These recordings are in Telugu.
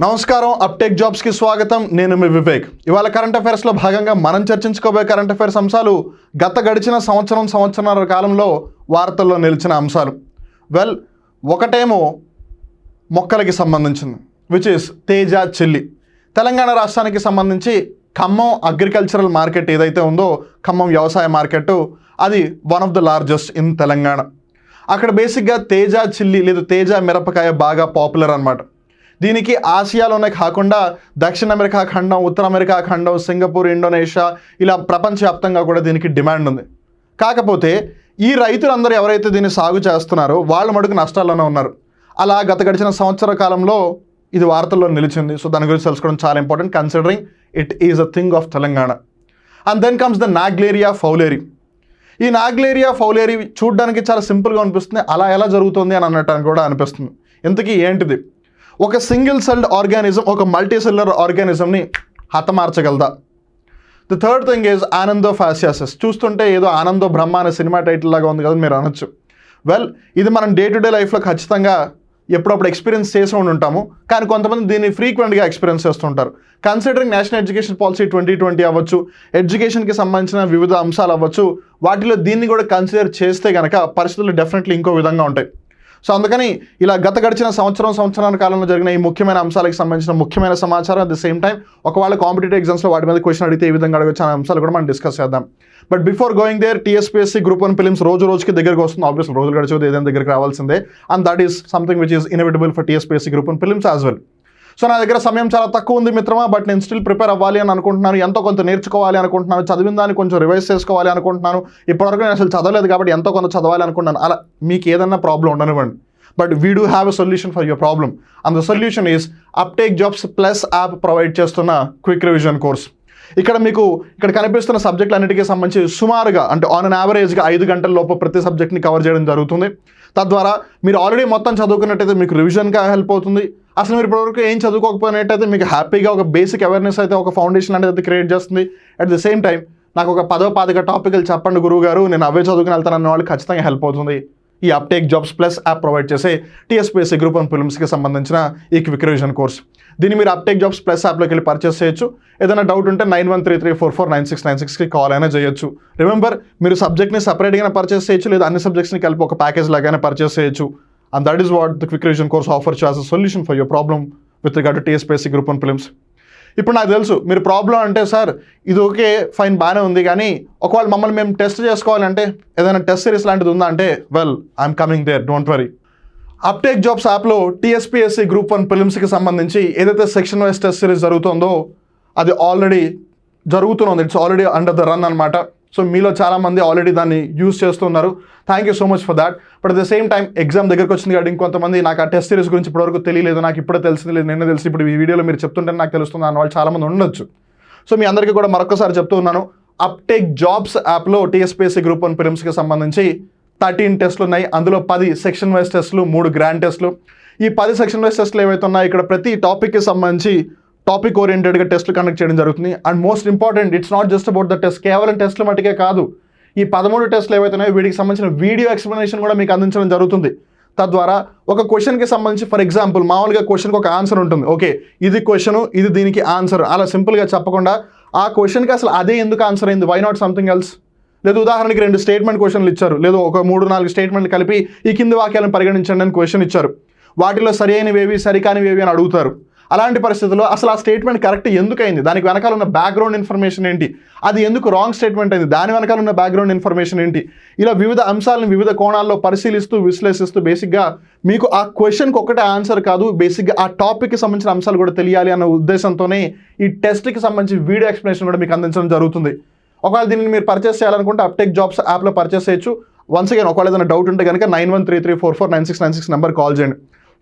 నమస్కారం, అప్టేక్ జాబ్స్కి స్వాగతం. నేను మీ వివేక్. ఇవాళ కరెంట్ అఫైర్స్లో భాగంగా మనం చర్చించుకోబోయే కరెంట్ అఫైర్స్ అంశాలు గడిచిన సంవత్సరాల కాలంలో వార్తల్లో నిలిచిన అంశాలు. ఒకటేమో మొక్కలకి సంబంధించింది, విచ్ ఈస్ తేజ చిల్లి. తెలంగాణ రాష్ట్రానికి సంబంధించి ఖమ్మం అగ్రికల్చరల్ మార్కెట్ ఏదైతే ఉందో, ఖమ్మం వ్యవసాయ మార్కెట్, అది one of the largest in Telangana. అక్కడ బేసిక్గా తేజ చిల్లి లేదా తేజ మిరపకాయ బాగా పాపులర్ అనమాట. దీనికి ఆసియాలోనే కాకుండా దక్షిణ అమెరికా ఖండం, ఉత్తర అమెరికా ఖండం, సింగపూర్, ఇండోనేషియా, ఇలా ప్రపంచవ్యాప్తంగా కూడా దీనికి డిమాండ్ ఉంది. కాకపోతే ఈ రైతులందరూ ఎవరైతే దీన్ని సాగు చేస్తున్నారో వాళ్ళు మటుకు నష్టాల్లోనే ఉన్నారు. అలా గడిచిన సంవత్సర కాలంలో ఇది వార్తల్లో నిలిచింది. సో దాని గురించి తెలుసుకోవడం చాలా important, considering it is a thing of Telangana. And then comes the Naegleria fowleri. ఈ నాగ్లేరియా ఫౌలేరి చూడడానికి చాలా సింపుల్గా అనిపిస్తుంది, అలా ఎలా జరుగుతుంది అని అన్నట్టు కూడా అనిపిస్తుంది. ఇంతకీ ఏంటిది? ఒక సింగిల్ సెల్డ్ ఆర్గానిజం ఒక మల్టీ సెల్యులర్ ఆర్గానిజంని హతమార్చగలదా? ది థర్డ్ థింగ్ ఈజ్ ఆనందోఫాసియాసిస్. చూస్తుంటే ఏదో ఆనందో బ్రహ్మ అనే సినిమా టైటిల్ లాగా ఉంది కదా మీరు అనొచ్చు. ఇది మనం డే టు డే లైఫ్లో ఖచ్చితంగా ఎప్పుడప్పుడు ఎక్స్పీరియన్స్ చేసి ఉంటాము, కానీ కొంతమంది దీన్ని ఫ్రీక్వెంట్గా ఎక్స్పీరియన్స్ చేస్తుంటారు. కన్సిడరింగ్ నేషనల్ ఎడ్యుకేషన్ పాలసీ 2020 అవ్వచ్చు, ఎడ్యుకేషన్కి సంబంధించిన వివిధ అంశాలు అవ్వచ్చు, వాటిలో దీన్ని కూడా కన్సిడర్ చేస్తే కనుక పరిస్థితులు డెఫినెట్లీ ఇంకో విధంగా ఉంటాయి. సో అందుకని ఇలా గడిచిన సంవత్సరాల కాలంలో జరిగిన ఈ ముఖ్యమైన అంశాలకు సంబంధించిన ముఖ్యమైన సమాచారం, అట్ ద సేమ్ టైం ఒకవేళ కాంపిటేటివ్ ఎగ్జామ్స్లో వాటి మీద క్వశ్చన్ అడిగితే ఏ విధంగా అడగొచ్చు అనే అంశాలు కూడా మనం డిస్కస్ చేద్దాం. But before going there, TSPSC group 1 prelims రోజుకి దగ్గరకు వస్తుంది. ఆబ్వియస్లీ రోజులు గడిచేది ఏదైనా దగ్గరికి రావాల్సిందే, and that is something which is inevitable for TSPSC group 1 prelims as well. So నా దగ్గర సమయం చాలా తక్కువ ఉంది మిత్రమా, బట్ నేను స్టిల్ ప్రిపేర్ అవ్వాలి అని అనుకుంటున్నాను, ఎంతో కొంత నేర్చుకోవాలి అనుకుంటున్నాను, చదివిన దాన్ని కొంచెం రివైజ్ చేసుకోవాలి అనుకుంటున్నాను. ఇప్పటివరకు నేను అసలు చదవలేదు కాబట్టి ఎంతో కొంత చదవాలి అనుకుంటున్నాను. అలా మీకు ఏదన్నా ప్రాబ్లం ఉండనివ్వండి, but we do have a solution for your problem. And the solution is uptake jobs plus app provide చేస్తున్న క్విక్ రివిజన్ కోర్స్. ఇక్కడ కనిపిస్తున్న సబ్జెక్టులు అన్నిటికీ సంబంధించి సుమారుగా అంటే ఆన్ అన్ యావరేజ్గా 5 గంటల లోపు ప్రతి సబ్జెక్ట్ని కవర్ చేయడం జరుగుతుంది. తద్వారా మీరు ఆల్రెడీ మొత్తం చదువుకున్నట్టయితే మీకు రివిజన్గా హెల్ప్ అవుతుంది. అసలు మీరు ఇప్పటివరకు ఏం చదువుకోకపోయినట్టయితే మీకు హ్యాపీగా ఒక బేసిక్ అవేర్నెస్ అయితే, ఒక ఫౌండేషన్ అనేది క్రియేట్ చేస్తుంది. అట్ ద సేమ్ టైం నాకు ఒక 10-15 టాపిక్లు చెప్పండి గురువు గారు, నేను అవే చదువుకుని వెళ్తానన్న వాళ్ళు ఖచ్చితంగా హెల్ప్ అవుతుంది ఈ uptake jobs plus app provide చేసే టీఎస్పీఎస్సీ గ్రూప్ 1 ప్రిలిమ్స్కి సంబంధించిన ఈ క్విక్ రివిజన్ కోర్స్. దీన్ని మీరు అప్టేక్ జాబ్స్ ప్లస్ యాప్లోకి వెళ్ళి పర్చేస్ చేయొచ్చు. ఏదైనా డౌట్ ఉంటే 9133449696కి కాల్ అయినా చేయొచ్చు. రిమెంబర్, మీరు సబ్జెక్ట్ని సపరేట్గానే పర్చేస్ చేయొచ్చు, లేదా అన్ని సబ్జెక్ట్స్ని కలిపి ఒక ప్యాకేజ్ లాగానే పర్చేస్ చేయొచ్చు. And that is what the quick revision course offer as a solution for your problem with regard to TSPSC group 1 prelims. ఇప్పుడు నాకు తెలుసు మీరు ప్రాబ్లం అంటే, సార్ ఇది ఓకే ఫైన్ బాగానే ఉంది, కానీ ఒకవేళ మమ్మల్ని మేము టెస్ట్ చేసుకోవాలంటే ఏదైనా టెస్ట్ సిరీస్ లాంటిది ఉందా అంటే, I'm coming there, don't worry. Uptake jobs యాప్లో టీఎస్పీఎస్సీ గ్రూప్ 1 ప్రిలిమ్స్కి సంబంధించి ఏదైతే సెక్షన్ వైజ్ టెస్ట్ సిరీస్ జరుగుతుందో అది ఆల్రెడీ జరుగుతుంది. It's already under the run అనమాట. సో మీలో చాలామంది ఆల్రెడీ దాన్ని యూజ్ చేస్తున్నారు. Thank you so much for that. But at the same time exam దగ్గరకు వచ్చింది కాబట్టి ఇంకొంతమంది నాకు ఆ టెస్ట్ సిరీస్ గురించి ఇప్పటివరకు తెలియలేదు, నాకు ఇప్పుడే తెలిసింది లేదు, నిన్న తెలిసి ఇప్పుడు ఈ వీడియోలో మీరు చెప్తుంటే నాకు తెలుస్తుంది అన్న వాళ్ళు చాలామంది ఉండొచ్చు. సో మీ అందరికీ కూడా మరొకసారి చెప్తూ ఉన్నాను, అప్టేక్ జాబ్స్ యాప్లో టీఎస్పీఎస్సీ గ్రూప్ 1 ప్రిలిమ్స్కి సంబంధించి 13 టెస్టులు ఉన్నాయి. అందులో 10 సెక్షన్ వైజ్ టెస్టులు, 3 గ్రాండ్ టెస్టులు. ఈ 10 సెక్షన్ వైజ్ టెస్టులు ఏవైతే ఉన్నాయో ఇక్కడ ప్రతి టాపిక్కి సంబంధించి టాపిక్ ఓరియంటెడ్గా టెస్టులు కండక్ట్ చేయడం జరుగుతుంది. And most important, it's not just about the test, కేవలం టెస్టులు మట్టుకే కాదు, ఈ 13 టెస్టులు ఏవైతే ఉన్నాయో వీటికి సంబంధించిన వీడియో ఎక్స్ప్లెనేషన్ కూడా మీకు అందించడం జరుగుతుంది. తద్వారా ఒక క్వశ్చన్కి సంబంధించి, ఫర్ ఎగ్జాంపుల్ మామూలుగా క్వశ్చన్కి ఒక ఆన్సర్ ఉంటుంది, ఓకే ఇది క్వశ్చన్, ఇది దీనికి ఆన్సర్, అలా సింపుల్గా చెప్పకుండా ఆ క్వశ్చన్కి అసలు అదే ఎందుకు ఆన్సర్ అయింది, వై నాట్ సంథింగ్ ఎల్స్. లేదు ఉదాహరణకి 2 స్టేట్మెంట్ క్వశ్చన్లు ఇచ్చారు, లేదు ఒక 3-4 స్టేట్మెంట్లు కలిపి ఈ కింది వాక్యాలను పరిగణించండి అని క్వశ్చన్ ఇచ్చారు, వాటిలో సరి అయినవేవి సరికానివేవి అని అడుగుతారు. అలాంటి పరిస్థితుల్లో అసలు ఆ స్టేట్మెంట్ కరెక్ట్ ఎందుకు అయింది, దానికి వెనకాల ఉన్న బ్యాక్గ్రౌండ్ ఇన్ఫర్మేషన్ ఏంటి, అది ఎందుకు రాంగ్ స్టేట్మెంట్ అయింది, దాని వెనకాల ఉన్న బ్యాక్గ్రౌండ్ ఇన్ఫర్మేషన్ ఏంటి, ఇలా వివిధ అంశాలను వివిధ కోణాల్లో పరిశీలిస్తూ విశ్లేషిస్తూ బేసిక్గా మీకు ఆ క్వశ్చన్కి ఒక్కటే ఆన్సర్ కాదు, బేసిక్గా ఆ టాపిక్కి సంబంధించిన అంశాలు కూడా తెలియాలి అన్న ఉద్దేశంతోనే ఈ టెస్ట్కి సంబంధించి వీడియో ఎక్స్ప్లెనేషన్ కూడా మీకు అందించడం జరుగుతుంది. ఒకవేళ దీన్ని మీరు పర్చేస్ చేయాలనుకుంటే అప్టేక్ జాబ్స్ యాప్లో పర్చేస్ చేయొచ్చు. వన్స్ అగైన్ ఒకవేళ ఏదైనా డౌట్ ఉంటే కనుక 9133449696 నెంబర్ కాల్ చేయండి.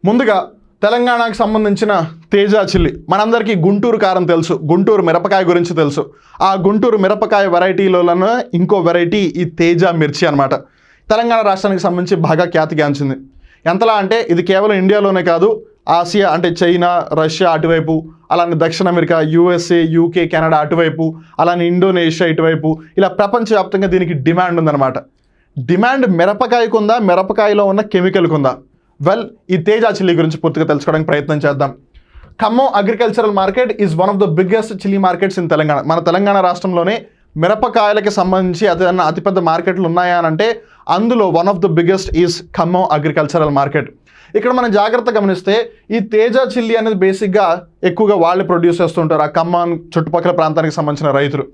ముందుగా తెలంగాణకు సంబంధించిన తేజ చిల్లి, మనందరికీ గుంటూరు కారం తెలుసు, గుంటూరు మిరపకాయ గురించి తెలుసు. ఆ గుంటూరు మిరపకాయ వెరైటీలోనే ఇంకో వెరైటీ ఈ తేజ మిర్చి అనమాట. తెలంగాణ రాష్ట్రానికి సంబంధించి బాగా ఖ్యాతిగాంచింది. ఎంతలా అంటే ఇది కేవలం ఇండియాలోనే కాదు, ఆసియా అంటే చైనా, రష్యా అటువైపు, అలానే దక్షిణ అమెరికా, యూఎస్ఏ, యూకే, కెనడా అటువైపు, అలానే ఇండోనేషియా ఇటువైపు, ఇలా ప్రపంచవ్యాప్తంగా దీనికి డిమాండ్ ఉందన్నమాట. డిమాండ్ మిరపకాయకు ఉందా, మిరపకాయలో ఉన్న కెమికల్కి ఉందా? ఈ తేజ చిల్లీ గురించి పూర్తిగా తెలుసుకోవడానికి ప్రయత్నం చేద్దాం. Khammam agricultural market is one of the biggest chilli markets in Telangana. మన తెలంగాణ రాష్ట్రంలోనే మిరపకాయలకి సంబంధించి అతిపెద్ద మార్కెట్లు ఉన్నాయా అని అంటే అందులో one of the biggest is Khammam agricultural market. ఇక్కడ మనం జాగ్రత్త గమనిస్తే ఈ తేజ చిల్లీ అనేది బేసిక్గా ఎక్కువగా వాళ్ళు ప్రొడ్యూస్ చేస్తుంటారు ఆ ఖమ్మం చుట్టుపక్కల ప్రాంతానికి సంబంధించిన రైతులు.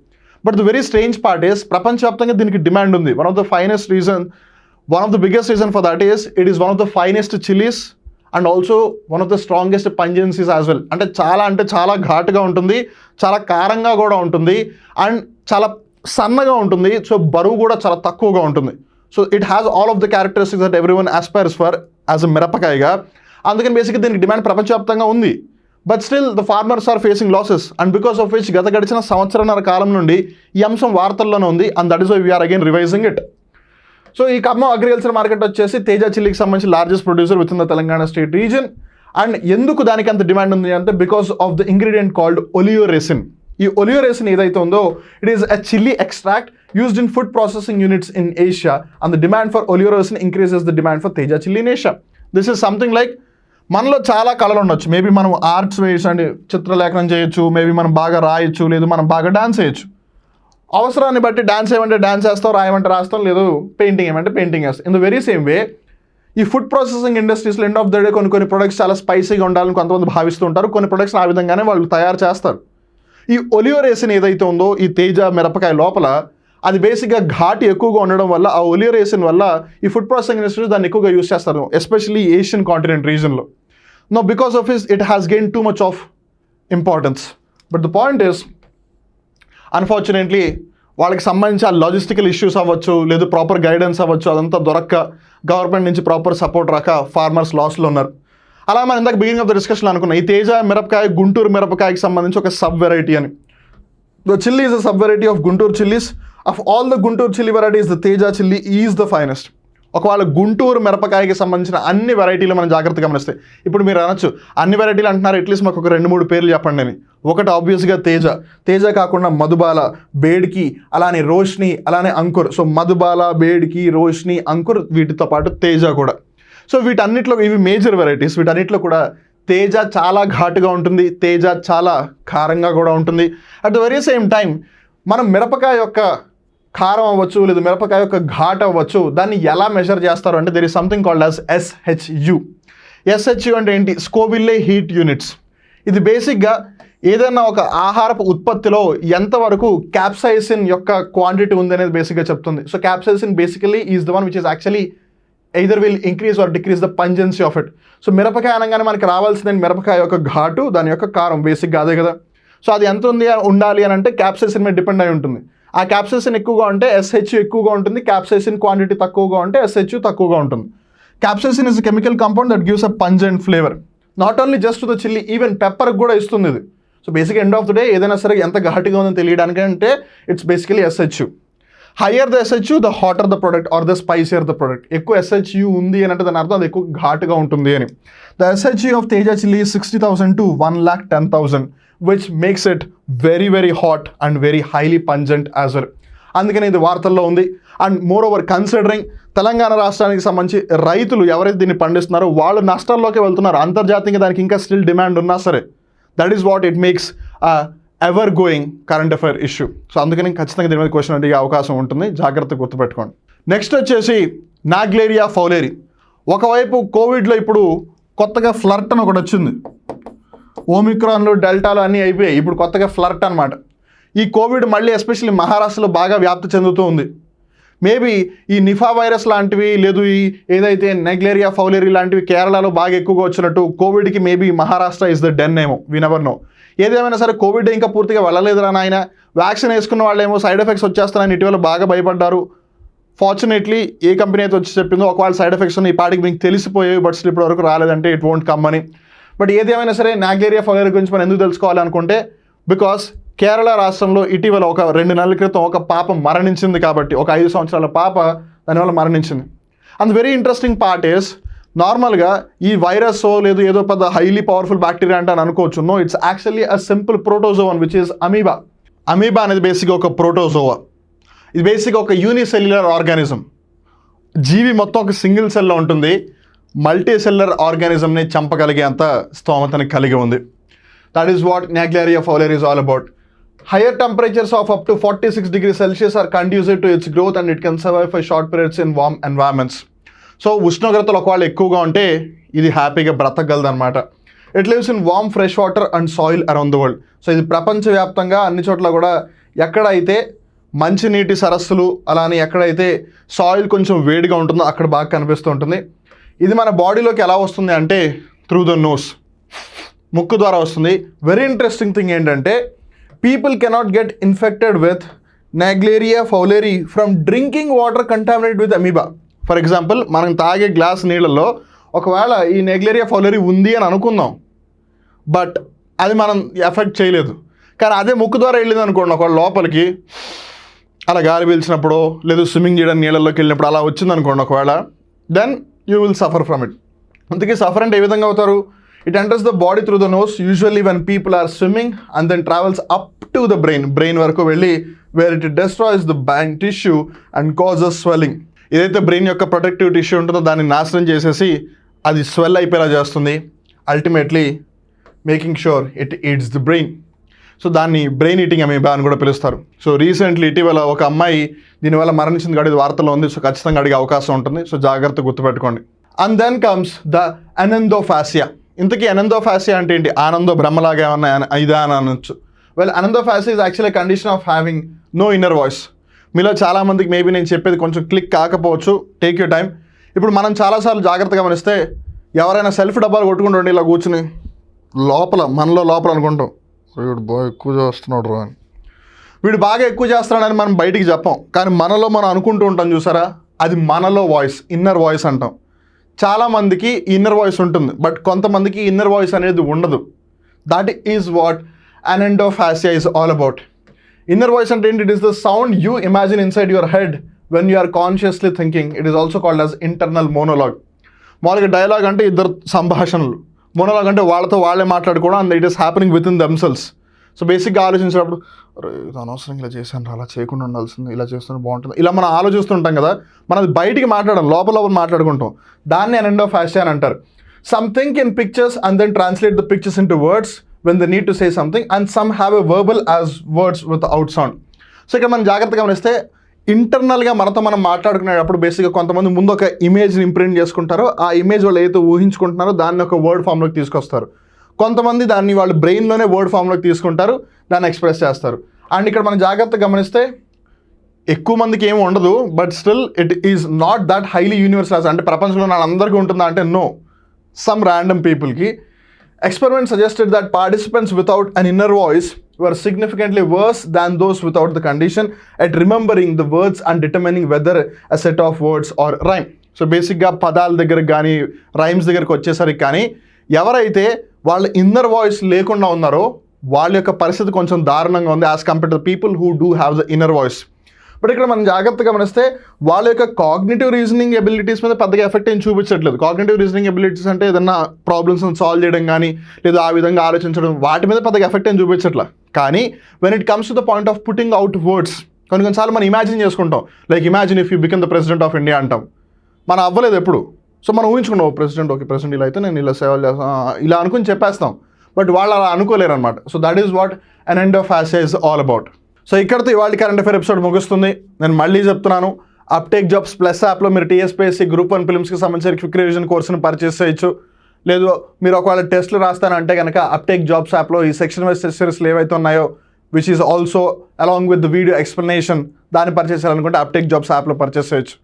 But the very strange part is ప్రపంచవ్యాప్తంగా దీనికి డిమాండ్ ఉంది. One of the biggest reason for that is it is one of the finest chillies and also one of the strongest pungencies as well. అంటే చాలా ఘాటుగా ఉంటుంది, చాలా కారంగా కూడా ఉంటుంది అండ్ చాలా సన్నగా ఉంటుంది. సో బరువు కూడా చాలా తక్కువగా ఉంటుంది. So it has all of the characteristics that every one aspires for as a మిరపకాయగా. అందుకని బేసిక్గా దీనికి డిమాండ్ ప్రపంచవ్యాప్తంగా ఉంది. But still the farmers are facing losses and because of which గడిచిన సంవత్సరన్నర కాలం నుండి ఈ అంశం వార్తల్లోనే ఉంది and that is why we are again revising it. So ఈ ఖమ్మం అగ్రికల్చర్ మార్కెట్ వచ్చేసి తేజ చిల్లీకి సంబంధించి largest producer with in the Telangana state region. And ఎందుకు దానికి అంత డిమాండ్ ఉంది అంటే because of the ingredient called oleoresin. ఈ ఒలియోరెసిన్ ఏదైతే ఉందో it is a chilli extract used in food processing units in Asia and the demand for oleoresin increases the demand for Teja chilli in Asia. This is something like మనలో చాలా కళలు ఉండొచ్చు. మేబీ మనం ఆర్ట్స్ వేయచ్చు అంటే చిత్రలేఖనం చేయొచ్చు, మేబీ మనం బాగా రాయొచ్చు, లేదు మనం బాగా డాన్స్ చేయొచ్చు. అవసరాన్ని బట్టి డాన్స్ ఏమంటే డాన్స్ చేస్తాం, రాయమంటే రాస్తాం, లేదు పెయింటింగ్ ఏమంటే పెయింటింగ్ వేస్తాం. In the very same way ఈ ఫుడ్ ప్రాసెసింగ్ ఇండస్ట్రీస్లో ఎండ్ ఆఫ్ ద డే కొన్ని ప్రొడక్ట్స్ చాలా స్పైసీగా ఉండాలని కొంతమంది భావిస్తూ ఉంటారు. కొన్ని ప్రొడక్ట్స్ ఆ విధంగానే వాళ్ళు తయారు చేస్తారు. ఈ ఒలియోరేసిన్ ఏదైతే ఉందో ఈ తేజ మిరపకాయ లోపల అది బేసిక్గా ఘాటు ఎక్కువగా ఉండడం వల్ల ఆ ఒలియోరేసిన్ వల్ల ఈ ఫుడ్ ప్రాసెసింగ్ ఇండస్ట్రీస్ దాన్ని ఎక్కువగా యూస్ చేస్తారు, ఎస్పెషల్లీ ఏషియన్ కాంటినెంట్ రీజన్లో. No because of it has gain too much of importance. But the point is unfortunately వాళ్ళకి సంబంధించి ఆ లాజిస్టికల్ ఇష్యూస్ అవ్వచ్చు, లేదు ప్రాపర్ గైడెన్స్ అవ్వచ్చు, అదంతా దొరక్క గవర్నమెంట్ నుంచి ప్రాపర్ సపోర్ట్ రాక ఫార్మర్స్ లాస్లో ఉన్నారు. అలా మనం ఇందాక బిగినింగ్ ఆఫ్ ద డిస్కషన్ అనుకున్నాం ఈ తేజ మిరపకాయ గుంటూరు మిరపకాయకి సంబంధించి ఒక సబ్ వెరైటీ అని. The chilli is a sub variety of Guntur chillies. Of all the Guntur chilli varieties the Teja chilli is the finest. ఒకవేళ గుంటూరు మిరపకాయకి సంబంధించిన అన్ని వెరైటీలు మనం జాగ్రత్తగా గమనిస్తే ఇప్పుడు మీరు అనొచ్చు అన్ని వెరైటీలు అంటున్నారు, అట్లీస్ట్ మాకు ఒక 2-3 పేర్లు చెప్పండి అని. ఒకటి ఆబ్వియస్గా తేజ కాకుండా మధుబాల, బేడ్కి, అలానే రోష్ని, అలానే అంకుర్. సో మధుబాల, బేడ్కి, రోష్ని, అంకుర్ వీటితో పాటు తేజ కూడా. సో వీటన్నిటిలో ఇవి మేజర్ వెరైటీస్. వీటన్నిటిలో కూడా తేజ చాలా ఘాటుగా ఉంటుంది, తేజ చాలా కారంగా కూడా ఉంటుంది. At the very same time మనం మిరపకాయ యొక్క కారం అవ్వచ్చు, లేదా మిరపకాయ యొక్క ఘాట్ అవ్వచ్చు, దాన్ని ఎలా మెజర్ చేస్తారు అంటే there is something called as SHU. SHU అంటే ఏంటి? స్కోవిల్లే హీట్ యూనిట్స్. ఇది బేసిక్గా ఏదైనా ఒక ఆహారపు ఉత్పత్తిలో ఎంతవరకు క్యాప్సైసిన్ యొక్క క్వాంటిటీ ఉంది అనేది బేసిక్గా చెప్తుంది. So capsaicin basically is the one which is actually either will increase or decrease the pungency of it. So మిరపకాయ అనగానే మనకి రావాల్సింది మిరపకాయ యొక్క ఘాటు, దాని యొక్క కారం, బేసిక్గా అదే కదా. సో అది ఎంత ఉండాలి అని అంటే క్యాప్సైసిన్ మీద డిపెండ్ అయి ఉంటుంది. ఆ క్యాప్సైసిన్ ఎక్కువగా ఉంటే SHU ఎక్కువగా ఉంటుంది, క్యాప్సైసిన్ క్వాంటిటీ తక్కువగా ఉంటే SHU తక్కువగా ఉంటుంది. Capsaicin is chemical compound that gives a pungent flavour not only just to the chilli, even పెప్పర్కి కూడా ఇస్తుంది ఇది. So basic end of the day ఏదైనా సరే ఎంత ఘాటుగా ఉందని తెలియడానికి అంటే it's basically SHU. Higher the SHU the hotter the product are the spicier the product. ఎక్కువ SHU ఉంది అని అంటే దాని అర్థం అది ఎక్కువ ఘాటుగా ఉంటుంది అని. The SHU of Teja chilli 60,000 to 1,10,000 which makes it very very hot and very highly pungent as well. అందుకని ఇది వార్తల్లో ఉంది. And more over considering Telangana రాష్ట్రానికి సంబంధించి రైతులు ఎవరైతే దీన్ని పండిస్తున్నారో వాళ్ళు నష్టాల్లోకి వెళ్తున్నారు. అంతర్జాతీయంగా దానికి ఇంకా స్టిల్ డిమాండ్ ఉన్నా సరే that is what it makes ever going current affair issue. So అందుకని ఖచ్చితంగా దీని మీద క్వశ్చన్ అడిగే అవకాశం ఉంటుంది, జాగ్రత్తగా గుర్తుపెట్టుకోండి. నెక్స్ట్ వచ్చేసి నాగ్లేరియా ఫౌలేరి. ఒకవైపు కోవిడ్లో ఇప్పుడు కొత్తగా ఫ్లర్ట్ అని ఒకటి వచ్చింది. ఓమిక్రాన్లు, డెల్టాలు అన్నీ అయిపోయాయి, ఇప్పుడు కొత్తగా ఫ్లర్ట్ అనమాట. ఈ కోవిడ్ మళ్ళీ ఎస్పెషల్లీ మహారాష్ట్రలో బాగా వ్యాప్తి చెందుతూ ఉంది. మేబీ ఈ నిఫా వైరస్ లాంటివి, లేదు ఈ ఏదైతే నెగ్లేరియా ఫౌలేరి లాంటివి కేరళలో బాగా ఎక్కువగా వచ్చినట్టు కోవిడ్కి maybe Maharashtra is the den ఏమో, వి నెవర్ నో. ఏదేమైనా సరే కోవిడ్ ఇంకా పూర్తిగా వెళ్ళలేదురా నాయన. వ్యాక్సిన్ వేసుకున్న వాళ్ళేమో సైడ్ ఎఫెక్ట్స్ వచ్చేస్తారని ఇటీవల బాగా భయపడ్డారు. ఫార్చునేట్లీ ఏ కంపెనీ అయితే వచ్చి చెప్పిందో ఒకవేళ సైడ్ ఎఫెక్ట్స్ ఈ పాటికి మీకు తెలిసిపోయేవి, బట్ స్టిల్ ఇప్పటి వరకు రాలేదంటే ఇట్ వోంట్ కమ్ అని. బట్ ఏదేమైనా సరే నాగ్లేరియా ఫౌలేరి గురించి మనం ఎందుకు తెలుసుకోవాలనుకుంటే బికాస్ కేరళ రాష్ట్రంలో ఇటీవల ఒక 2 నెలల క్రితం ఒక పాప మరణించింది. కాబట్టి ఒక 5 సంవత్సరాల పాప దానివల్ల మరణించింది. And very interesting part is నార్మల్గా ఈ వైరస్ లేదు ఏదో పెద్ద హైలీ పవర్ఫుల్ బ్యాక్టీరియా అంటే అని అనుకోవచ్చు. No, it's actually a simple protozoan which is amoeba. Amoeba అనేది బేసిక్గా ఒక ప్రోటోజోవా. ఇది బేసిక్గా ఒక యూనిసెల్యులర్ ఆర్గానిజం. జీవి మొత్తం ఒక సింగిల్ సెల్లో ఉంటుంది, మల్టీ సెల్యులర్ ఆర్గానిజంని చంపగలిగే అంత స్తోమతని కలిగి ఉంది. That is what Naegleria fowleri is all about. Higher temperatures of up to 46 degrees Celsius are conducive to its growth and it can survive for short periods in warm environments. So ఉష్ణోగ్రతలు ఒకవేళ ఎక్కువగా ఉంటే ఇది హ్యాపీగా బ్రతకగలదు అనమాట. It lives in warm fresh water and soil around the world. So ఇది ప్రపంచవ్యాప్తంగా అన్ని చోట్ల కూడా ఎక్కడైతే మంచినీటి సరస్సులు అలానే ఎక్కడైతే సాయిల్ కొంచెం వేడిగా ఉంటుందో అక్కడ బాగా కనిపిస్తూ ఉంటుంది. ఇది మన బాడీలోకి ఎలా వస్తుంది అంటే త్రూ ద నోస్, ముక్కు ద్వారా వస్తుంది. వెరీ ఇంట్రెస్టింగ్ థింగ్ ఏంటంటే people cannot get infected with Naegleria fowleri from drinking water contaminated with amoeba. For example మనం తాగే గ్లాస్ నీళ్ళల్లో ఒకవేళ ఈ Naegleria fowleri ఉంది అని అనుకుందాం, బట్ అది మనం ఎఫెక్ట్ చేయలేదు. కానీ అదే ముక్కు ద్వారా వెళ్ళింది అనుకోండి ఒకవేళ లోపలికి, అలా గాలి పీల్చినప్పుడు లేదు స్విమ్మింగ్ చేయడానికి నీళ్ళలోకి వెళ్ళినప్పుడు అలా వచ్చింది అనుకోండి ఒకవేళ, then you will suffer from it. అందుకే సఫర్ అంటే ఏ విధంగా అవుతారు? It enters the body through the nose usually when people are swimming and then travels up to the brain వరకు వెళ్ళి where it destroys the brain tissue and causes swelling. ఏదైతే బ్రెయిన్ యొక్క ప్రొటెక్టివ్ టిష్యూ ఉంటుందో దాన్ని నాశనం చేసేసి అది స్వెల్ అయిపోయేలా చేస్తుంది, ultimately making sure it eats the brain. So దాన్ని బ్రెయిన్ ఈటింగ్ అమీబా అని కూడా పిలుస్తారు. సో రీసెంట్లీ ఇటీవల ఒక అమ్మాయి దీనివల్ల మరణించింది కాబట్టి వార్తలో ఉంది. సో ఖచ్చితంగా అడిగే అవకాశం ఉంటుంది. సో జాగ్రత్త గుర్తుపెట్టుకోండి. And then comes the anendophasia. ఇంతకీ అనెండోఫాసియా అంటే ఏంటి? ఆనందో బ్రహ్మలాగా ఏమన్నా ఇదా అని అనొచ్చు. Well, anendophasia is actually condition of having no inner voice. మీలో చాలామందికి మేబీ నేను చెప్పేది కొంచెం క్లిక్ కాకపోవచ్చు, టేక్ యూ టైం. ఇప్పుడు మనం చాలాసార్లు జాగ్రత్తగా గమనిస్తే ఎవరైనా సెల్ఫ్ డబ్బాలు కొట్టుకుంటుండే ఇలా కూర్చుని మనలో లోపల అనుకుంటాం, వీడు బాగా ఎక్కువ చేస్తున్నాడు రా అని. వీడు బాగా ఎక్కువ చేస్తున్నాడని మనం బయటికి చెప్పాం, కానీ మనలో మనం అనుకుంటూ ఉంటాం చూసారా, అది మనలో వాయిస్, ఇన్నర్ వాయిస్ అంటాం. చాలామందికి ఇన్నర్ వాయిస్ ఉంటుంది, బట్ కొంతమందికి ఇన్నర్ వాయిస్ అనేది ఉండదు. That is what anendophasia is all about. Inner voice అంటే ఏంటి? It is the sound you imagine inside your head when you are consciously thinking. It is also called as internal monologue. మామూలుగా డైలాగ్ అంటే ఇద్దరు సంభాషణలు, మోనోలాగ్ అంటే వాళ్ళతో వాళ్ళే మాట్లాడుకోవడం, and it is happening with in themselves. So బేసిక్గా ఆలోచించినప్పుడు ఇది అనవసరం ఇలా చేశాను, అలా చేయకుండా ఉండాల్సింది, ఇలా చేస్తుంటే బాగుంటుంది, ఇలా మనం ఆలోచిస్తుంటాం కదా. మనది బయటికి మాట్లాడడం, లోపల మాట్లాడుకుంటాం. దాన్ని అనెండోఫాసియా అని అంటారు. Something in pictures and then translate the pictures into words when they need to say something and some have a verbal as words without sound. So ఇక్కడ మనం జాగ్రత్తగా గమనిస్తే ఇంటర్నల్గా మనతో మనం మాట్లాడుకునేటప్పుడు బేసిక్గా కొంతమంది ముందు ఒక ఇమేజ్ని ఇంప్రింట్ చేసుకుంటారో ఆ ఇమేజ్ వాళ్ళు ఏదైతే ఊహించుకుంటున్నారో దాన్ని ఒక వర్డ్ ఫామ్లోకి తీసుకొస్తారు. కొంతమంది దాన్ని వాళ్ళు బ్రెయిన్లోనే వర్డ్ ఫామ్లోకి తీసుకుంటారు, దాన్ని ఎక్స్ప్రెస్ చేస్తారు. అండ్ ఇక్కడ మనం జాగ్రత్తగా గమనిస్తే ఎక్కువ మందికి ఏమి ఉండదు, but still it is not that highly universal. అంటే ప్రపంచంలో అందరికీ ఉంటుందా అంటే నో, సమ్ ర్యాండమ్ పీపుల్కి. Experiments suggested that participants without an inner voice were significantly worse than those without the condition at remembering the words and determining whether a set of words or rhyme. So basically పదాల దగ్గరకు కానీ రైమ్స్ దగ్గరకు వచ్చేసరికి కానీ ఎవరైతే వాళ్ళ ఇన్నర్ వాయిస్ లేకుండా ఉన్నారో వాళ్ళ యొక్క పరిస్థితి కొంచెం దారుణంగా ఉంది as compared to the people who do have the inner voice. But ఇక్కడ మనం జాగ్రత్తగా గమనిస్తే వాళ్ళ యొక్క కాగ్నిటివ్ రీజనింగ్ ఎబిలిటీస్ మీద పెద్దగా ఎఫెక్ట్ ఏం చూపించట్లేదు. కాగ్నిటివ్ రీజనింగ్ ఎబిలిటీస్ అంటే ఏదన్నా ప్రాబ్లమ్స్ని సాల్వ్ చేయడం కానీ లేదా ఆ విధంగా ఆలోచించడం, వాటి మీద పెద్దగా ఎఫెక్ట్ ఏం చూపించట్లా. కానీ when it comes to the point of putting out words, కొన్నిసార్లు మనం ఇమాజిన్ చేసుకుంటాం. Like imagine if you become the president of India అంటాం. మనం అవ్వలేదు ఎప్పుడు, సో మనం ఊహించుకున్నాం ప్రెసిడెంట్, ఓకే ప్రెసిడెంట్ ఇలా అయితే నేను ఇలా సేవలు చేస్తాను ఇలా అనుకుని చెప్పేస్తాం. బట్ వాళ్ళు అలా అనుకోలేరు అనమాట. So that is what anendophasia is all about. So ఇక్కడితో ఇవాళ కరెంట్ అఫేర్ ఎపిసోడ్ ముగుస్తుంది. నేను మళ్ళీ చెప్తున్నాను, అప్టేక్ జాబ్స్ ప్లస్ యాప్లో మీరు టీఎస్పీఎస్సీ గ్రూప్ 1 ప్రిలిమ్స్కి సంబంధించిన క్విక్ రివిజన్ కోర్సును పర్చేస్ చేయొచ్చు. లేదు మీరు ఒకవేళ టెస్ట్లు రాస్తానంటే కనుక అప్టేక్ జాబ్స్ యాప్లో ఈ సెక్షన్ వైజ్ టెస్ట్ సిరీస్లు ఏవైతే ఉన్నాయో which is also along with the video explanation, దాన్ని పర్చేస్ చేయాలనుకుంటే అప్టేక్ జాబ్స్ యాప్లో పర్చేస్ చేయొచ్చు.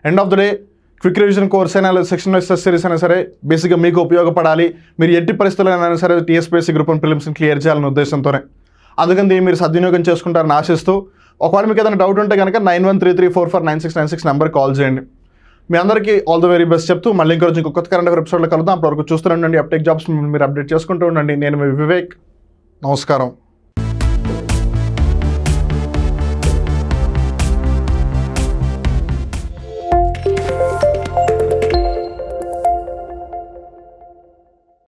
End of the day quick revision course అయినా లేదా సెక్షన్ వైజ్ టెస్ట్ సిరీస్ అయినా సరే బేసిక్గా మీకు ఉపయోగపడాలి. మీరు ఎట్టి పరిస్థితుల్లో సరే టీఎస్పీఎస్సీ గ్రూప్ 1 ప్రిలిమ్స్ని క్లియర్ చేయాలనే ఉద్దేశంతోనే. అందుకని దీన్ని మీరు సద్వినియోగం చేసుకుంటారని ఆశిస్తూ, ఒకవేళ మీకు ఏదైనా డౌట్ ఉంటే కనుక 9133449696 నెంబర్ కాల్ చేయండి. మీ అందరికీ ఆల్ ద వెరీ బెస్ట్ చెప్తూ మళ్ళీ ఇంకొక కొత్త కరెంట్ అఫేర్ ఎపిసోడ్లో కలుద్దాం. అప్పటివరకు చూస్తూ ఉండండి అప్టేక్ జాబ్స్, మీరు అప్డేట్ చేసుకుంటూ ఉండండి. నేను మీ వివేక్. నమస్కారం.